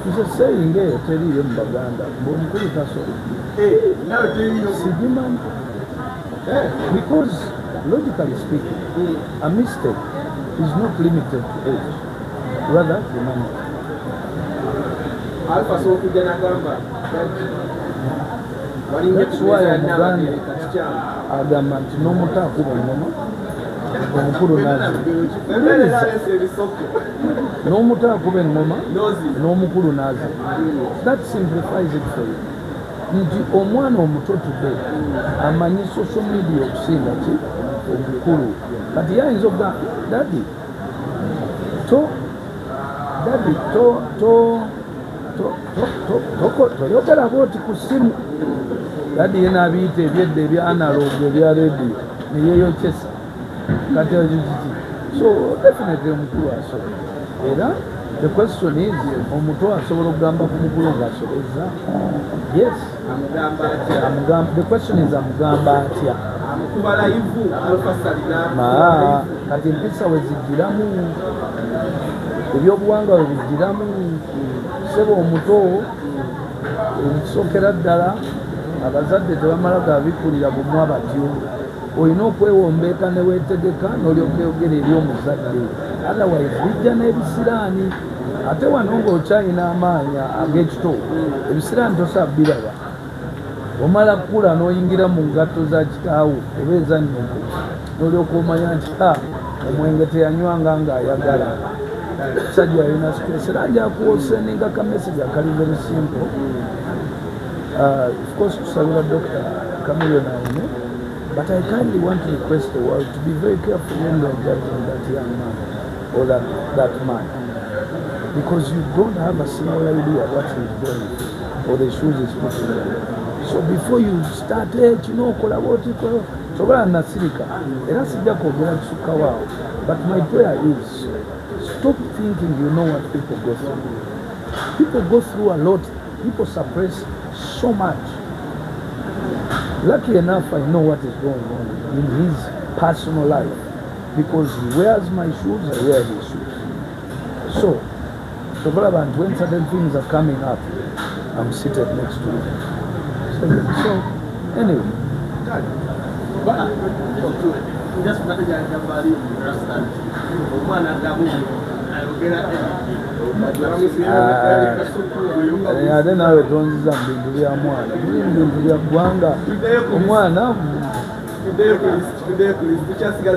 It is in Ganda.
Nze saying teriyo mu Baganda ng'omukulu tasobya. Sigimanyi. Because logically speaking, a mistake is not limited to age, rather humanity. That's why Omuganda agamba nti n'omuto akuba engoma omukulu nazi. N'omuto akuba engoma n'omukulu nazi. That simplifies it for you. Nti omwana omuto today amanyi social media okusinga ki omukulu. Kati yayinza okuga dadi toyogera bwoti ku ssimu. Dadi yena abiyita ebyedda ebya analog ebya radio neyeyokyesa kati okiki. So definitely omukulu asobola. Era the question is omuto asobola okugamba ku mukulu ng'asobezza. Yes. The question is amugamba atya. Kati empisa we zijjiramu ebyobuwangwa we bijjiramu sebo omuto ebisookera ddala abazadde tebamala gabikulira bumwa batyo. Olina okwewombeeka ne weetegeka n'olyoka oyogera eri omuzadde. Otherwise bijja n'ebisiraani. Ate wano ng'okyalina amaanyi ag'ekito ebisiraani tosabbiraba. Omala kukula n'oyingira mu ngatto za kitaawo oba ezannyuko n'olyoka omanya nti omwenge teyanywanga ng'ayagala. Musajja alina stress era ajakuwoseninga ka message akali very simple. Of course tusabira Dr. Chameleon awone, but I kindly want to request the world to be very careful when they are judging that young man or that man, because you don't have a single idea what he's doing or the shoes he's putting on. So before you start kola boti ko sobola nasirika era sijja kwogera kisuka waawo, but my prayer is stop thinking you know what people go through. People go through a lot. People suppress so much. Lucky enough, I know what is going on in his personal life because he wears my shoes, I wear his shoes. So when certain things are coming up, I'm seated next to him. So anyway. Ate naawe tonziza mu bintu bya mwana, tuli mu bintu bya ggwanga. Omwana